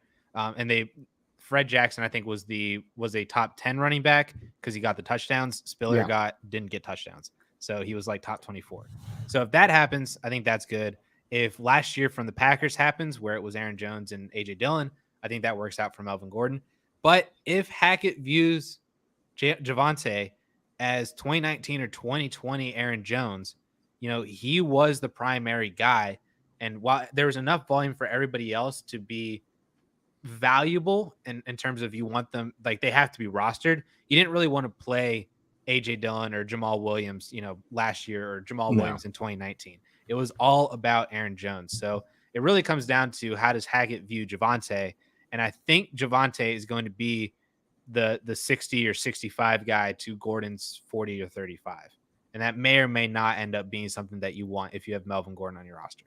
Fred Jackson, I think, was a top 10 running back because he got the touchdowns. Spiller didn't get touchdowns. So he was like top 24. So if that happens, I think that's good. If last year from the Packers happens, where it was Aaron Jones and AJ Dillon, I think that works out for Melvin Gordon. But if Hackett views Javonte as 2019 or 2020 Aaron Jones, he was the primary guy. And while there was enough volume for everybody else to be valuable in terms of you want them, like they have to be rostered, you didn't really want to play AJ Dillon or Jamal Williams, last year, or Jamal Williams in 2019. It was all about Aaron Jones. So it really comes down to, how does Hackett view Javonte? And I think Javonte is going to be the 60 or 65 guy to Gordon's 40 or 35. And that may or may not end up being something that you want if you have Melvin Gordon on your roster.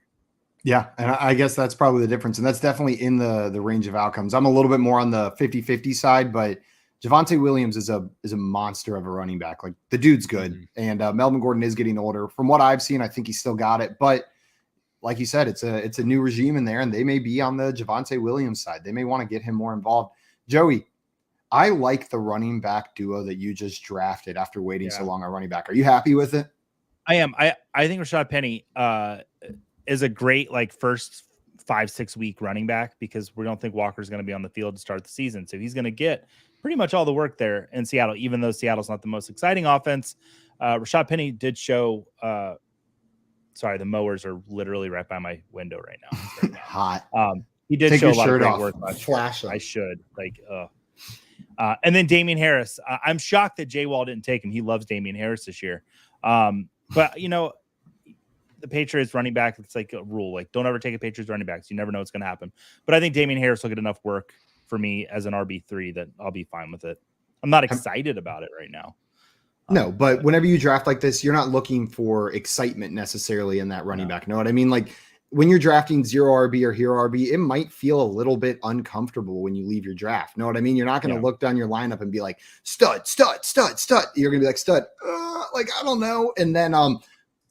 Yeah, and I guess that's probably the difference. And that's definitely in the range of outcomes. I'm a little bit more on the 50-50 side, but Javonte Williams is a monster of a running back. Like the dude's good. Mm-hmm. And Melvin Gordon is getting older. From what I've seen, I think he's still got it. But like you said, it's a new regime in there, and they may be on the Javonte Williams side. They may want to get him more involved. Joey, I like the running back duo that you just drafted after waiting so long on running back. Are you happy with it?
I am. I think Rashad Penny is a great first 5-6 week running back, because we don't think Walker's going to be on the field to start the season. So he's going to get pretty much all the work there in Seattle, even though Seattle's not the most exciting offense. Rashad Penny did show, sorry, the mowers are literally right by my window right now.
Hot.
He did show a lot of great work last year. I should and then Damian Harris. I'm shocked that Jay Wall didn't take him. He loves Damian Harris this year. But the Patriots running back, it's like a rule. Don't ever take a Patriots running back. So you never know what's going to happen. But I think Damian Harris will get enough work for me as an RB3 that I'll be fine with it. I'm not excited about it right now.
No, but whenever you draft like this, you're not looking for excitement necessarily in that running back. Know what I mean? Like when you're drafting 0 RB or hero RB, it might feel a little bit uncomfortable when you leave your draft. Know what I mean? You're not going to look down your lineup and be like, stud, stud, stud, stud. You're going to be like, stud, I don't know. And then,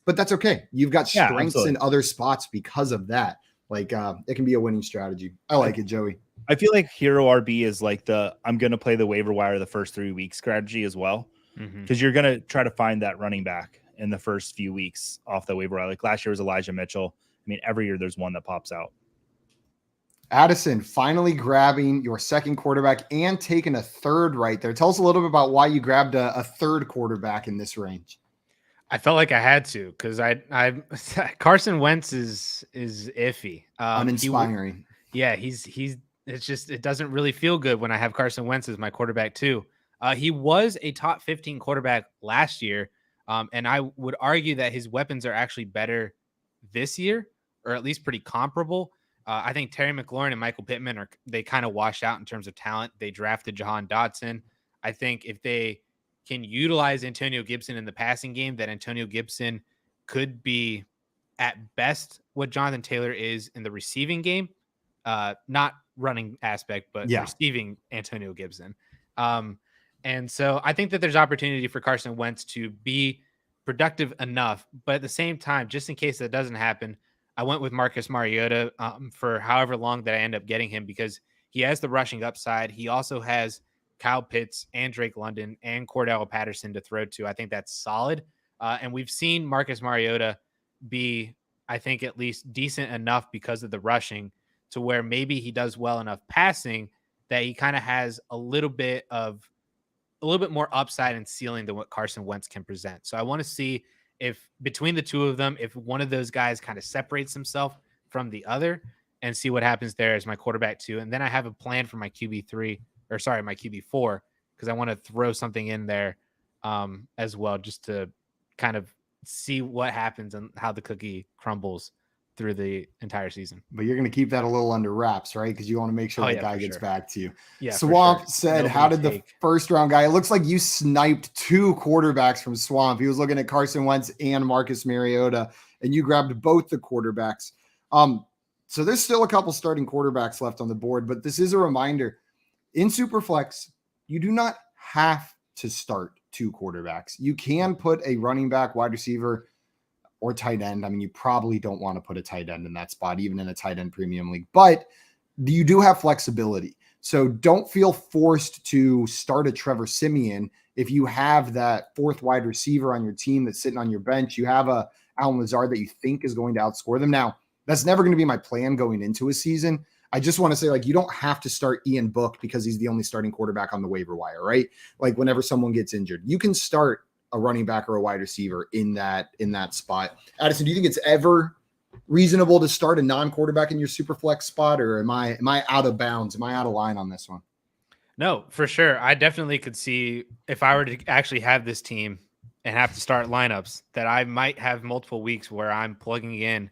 but that's okay. You've got strengths in other spots because of that. It can be a winning strategy. I like it, Joey.
I feel like hero RB is like I'm going to play the waiver wire the first 3 weeks strategy as well. Because you're going to try to find that running back in the first few weeks off the waiver wire. Like last year was Elijah Mitchell. I mean, every year there's one that pops out.
Addison, finally grabbing your second quarterback and taking a third right there. Tell us a little bit about why you grabbed a third quarterback in this range.
I felt like I had to, because I Carson Wentz is iffy.
Uninspiring.
It doesn't really feel good when I have Carson Wentz as my quarterback too. He was a top 15 quarterback last year. And I would argue that his weapons are actually better this year, or at least pretty comparable. I think Terry McLaurin and Michael Pittman they kind of washed out in terms of talent. They drafted Jahan Dotson. I think if they can utilize Antonio Gibson in the passing game, that Antonio Gibson could be at best what Jonathan Taylor is in the receiving game, not running aspect, but receiving Antonio Gibson. And so I think that there's opportunity for Carson Wentz to be productive enough, but at the same time, just in case that doesn't happen, I went with Marcus Mariota for however long that I end up getting him, because he has the rushing upside. He also has Kyle Pitts and Drake London and Cordell Patterson to throw to. I think that's solid. And we've seen Marcus Mariota be, I think, at least decent enough because of the rushing to where maybe he does well enough passing that he kind of has a little bit more upside and ceiling than what Carson Wentz can present. So I want to see if between the two of them, if one of those guys kind of separates himself from the other, and see what happens there as my quarterback 2. And then I have a plan for my my QB4, because I want to throw something in there as well, just to kind of see what happens and how the cookie crumbles through the entire season.
But you're going to keep that a little under wraps, right? Because you want to make sure the guy gets back to you.
Yeah.
Swamp said, how did the first round guy? It looks like you sniped 2 quarterbacks from Swamp. He was looking at Carson Wentz and Marcus Mariota, and you grabbed both the quarterbacks. So there's still a couple starting quarterbacks left on the board, but this is a reminder. In Superflex, you do not have to start 2 quarterbacks. You can put a running back, wide receiver, or tight end. I mean, you probably don't want to put a tight end in that spot, even in a tight end premium league, but you do have flexibility. So don't feel forced to start a Trevor Siemian. If you have that 4th wide receiver on your team that's sitting on your bench, you have a Allen Lazard that you think is going to outscore them. Now, that's never going to be my plan going into a season. I just want to say, like, you don't have to start Ian Book because he's the only starting quarterback on the waiver wire, right? Like, whenever someone gets injured, you can start a running back or a wide receiver in that spot. Addison, do you think it's ever reasonable to start a non-quarterback in your super flex spot, or am I out of bounds? Am I out of line on this one?
No, for sure. I definitely could see, if I were to actually have this team and have to start lineups, that I might have multiple weeks where I'm plugging in,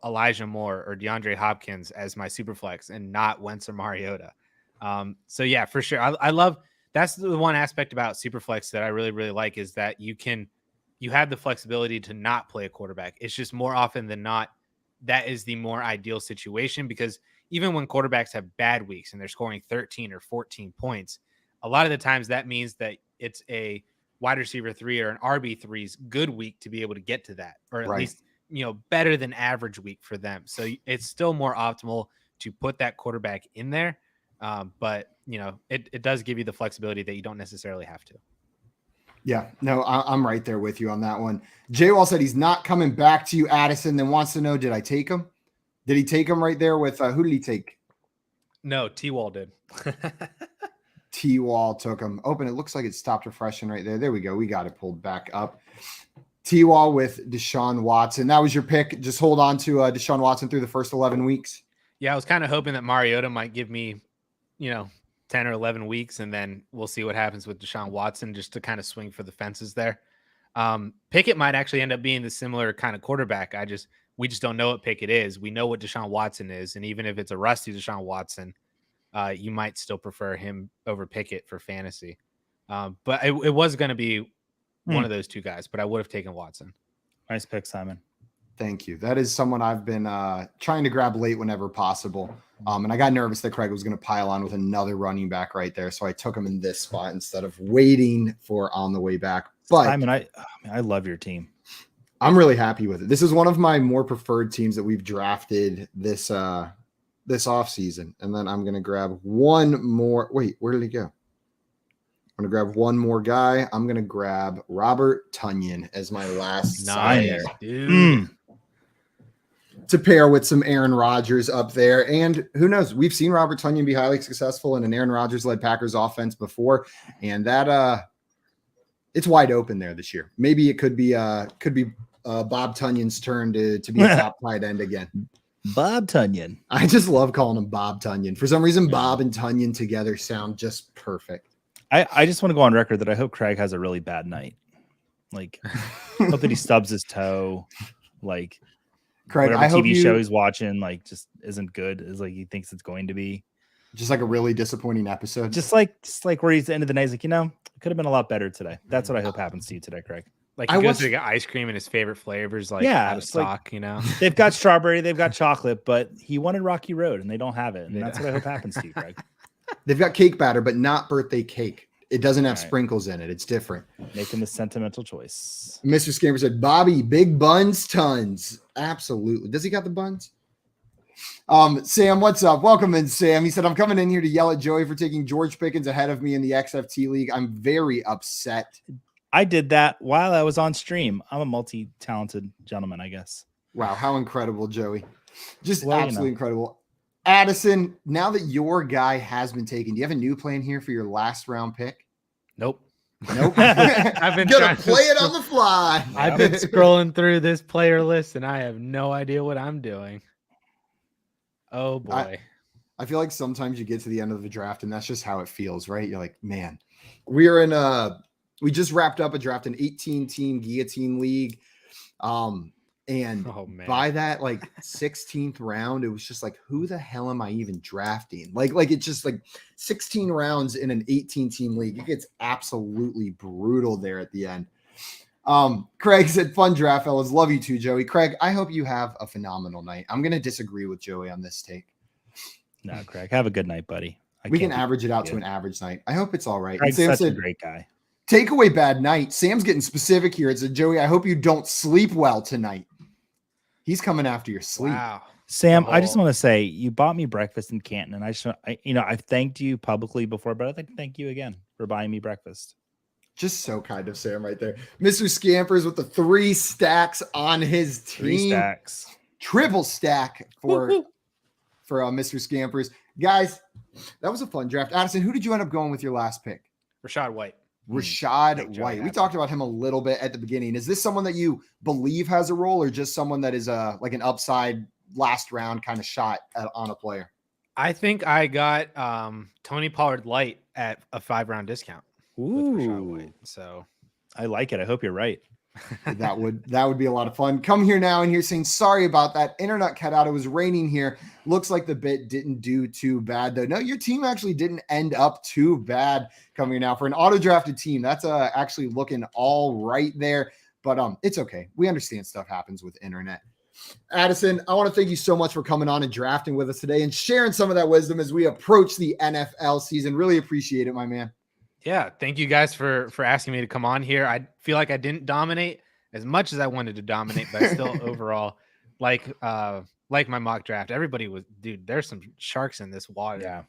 Elijah Moore or DeAndre Hopkins as my super flex and not Wentz or Mariota. So yeah, for sure. I love, that's the one aspect about Superflex that I really, really like, is that you have the flexibility to not play a quarterback. It's just more often than not, that is the more ideal situation, because even when quarterbacks have bad weeks and they're scoring 13 or 14 points, a lot of the times that means that it's a wide receiver 3 or an RB3's good week to be able to get to that, or at least, better than average week for them. So it's still more optimal to put that quarterback in there. But it does give you the flexibility that you don't necessarily have to.
Yeah, no, I'm right there with you on that one. Jay Wall said he's not coming back to you, Addison, then wants to know, did I take him? Did he take him right there with, who did he take?
No, T-Wall did.
T-Wall took him. Open, it looks like it stopped refreshing right there. There we go. We got it pulled back up. T-Wall with Deshaun Watson. That was your pick. Just hold on to Deshaun Watson through the first 11 weeks.
Yeah, I was kind of hoping that Mariota might give me 10 or 11 weeks, and then we'll see what happens with Deshaun Watson, just to kind of swing for the fences there. Pickett might actually end up being the similar kind of quarterback. We just don't know what Pickett is. We know what Deshaun Watson is, and even if it's a rusty Deshaun Watson, you might still prefer him over Pickett for fantasy. But it was going to be one of those 2 guys, but I would have taken Watson.
Nice pick, Simon.
Thank you. That is someone I've been trying to grab late whenever possible. And I got nervous that Craig was going to pile on with another running back right there. So I took him in this spot instead of waiting for on the way back. But
Simon, I love your team.
I'm really happy with it. This is one of my more preferred teams that we've drafted this offseason. And then I'm going to grab one more. Wait, where did he go? I'm going to grab one more guy. I'm going to grab Robert Tonyan as my last
nice, dude.
To pair with some Aaron Rodgers up there. And who knows? We've seen Robert Tonyan be highly successful in an Aaron Rodgers-led Packers offense before. And that it's wide open there this year. Maybe it could be Bob Tonyan's turn to be a top tight end again.
Bob Tonyan.
I just love calling him Bob Tonyan. For some reason, Bob and Tonyan together sound just perfect.
I just want to go on record that I hope Craig has a really bad night. Like, hope that he stubs his toe. Like,
Craig,
whatever
I hope
TV show he's watching, like, just isn't good as like he thinks it's going to be.
Just like a really disappointing episode.
Just like where he's at the end of the night, he's like, it could have been a lot better today. That's what I hope happens to you today, Craig.
Like he goes to get ice cream and his favorite flavors out of stock,
They've got strawberry, they've got chocolate, but he wanted Rocky Road and they don't have it. And that's what I hope happens to you, Greg.
They've got cake batter, but not birthday cake. It doesn't have sprinkles in it. It's different.
Making the sentimental choice.
Mr. Scamper said, Bobby, big buns, tons. Absolutely. Does he got the buns? Sam, what's up? Welcome in, Sam. He said, I'm coming in here to yell at Joey for taking George Pickens ahead of me in the XFT league. I'm very upset.
I did that while I was on stream. I'm a multi-talented gentleman, I guess.
Wow, how incredible, Joey. Just absolutely incredible. Addison, now that your guy has been taken, do you have a new plan here for your last round pick?
Nope.
I've been gonna play it on the fly.
I've been scrolling through this player list and I have no idea what I'm doing. Oh boy.
I feel like sometimes you get to the end of the draft and that's just how it feels, right? You're like, man, we just wrapped up a draft, an 18-team guillotine league. And by that 16th round, it was just like, who the hell am I even drafting? Like it's just like 16 rounds in an 18-team league. It gets absolutely brutal there at the end. Craig said, fun draft, fellas. Love you too, Joey. Craig, I hope you have a phenomenal night. I'm going to disagree with Joey on this take.
No, Craig, have a good night, buddy.
We can average it out to an average night. I hope it's all right.
Craig's such a great guy.
Take away bad night. Sam's getting specific here. It said, Joey, I hope you don't sleep well tonight. He's coming after your sleep.
Wow.
Sam, I just want to say you bought me breakfast in Canton, and I've thanked you publicly before, but I'd like to thank you again for buying me breakfast.
Just so kind of Sam right there. Mr. Scampers with the 3 stacks on his team.
3 stacks.
Triple stack for Mr. Scampers. Guys, that was a fun draft. Addison, who did you end up going with your last pick?
Rashad White.
Rashad White. We talked about him a little bit at the beginning. Is this someone that you believe has a role or just someone that is like an upside last round kind of shot on a player?
I think I got Tony Pollard light at a 5-round discount.
Ooh.
With Rashad White. So
I like it. I hope you're right.
That would be a lot of fun. Come here now and here saying sorry about that. Internet cut out. It was raining here. Looks like the bit didn't do too bad though. No, your team actually didn't end up too bad. Come here now for an auto drafted team. That's actually looking all right there. But it's okay. We understand stuff happens with internet. Addison, I want to thank you so much for coming on and drafting with us today and sharing some of that wisdom as we approach the NFL season. Really appreciate it, my man.
Yeah, thank you guys for asking me to come on here. I feel like I didn't dominate as much as I wanted to dominate, but I still overall like my mock draft. Everybody was, dude, there's some sharks in this water.
Yeah.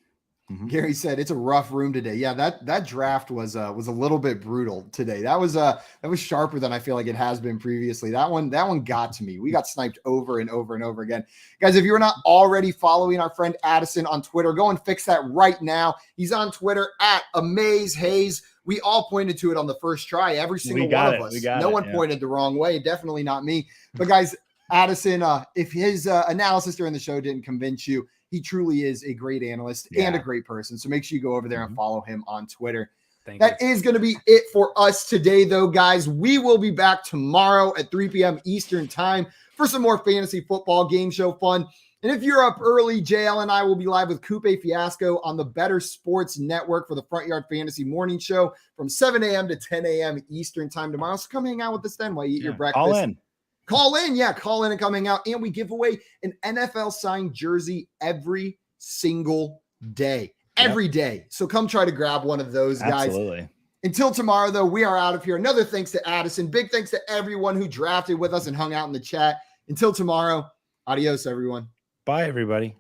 Mm-hmm. Gary said it's a rough room today. Yeah, that draft was a little bit brutal today. That was sharper than I feel like it has been previously. That one got to me. We got sniped over and over and over again. Guys, if you're not already following our friend Addison on Twitter, go and fix that right now. He's on Twitter at Addison Hayes. We all pointed to it on the first try. Every single one of us. No one pointed the wrong way. Definitely not me. But guys, Addison, if his analysis during the show didn't convince you, he truly is a great analyst and a great person. So make sure you go over there and follow him on Twitter. That is going to be it for us today, though, guys. We will be back tomorrow at 3 p.m. Eastern time for some more fantasy football game show fun. And if you're up early, JL and I will be live with Coupe Fiasco on the Better Sports Network for the Front Yard Fantasy Morning Show from 7 a.m. to 10 a.m. Eastern time tomorrow. So come hang out with us then while you eat your breakfast. Call in and coming out. And we give away an NFL signed jersey every single day. Every day. So come try to grab one of those, guys.
Absolutely.
Until tomorrow, though, we are out of here. Another thanks to Addison. Big thanks to everyone who drafted with us and hung out in the chat. Until tomorrow, adios, everyone.
Bye, everybody.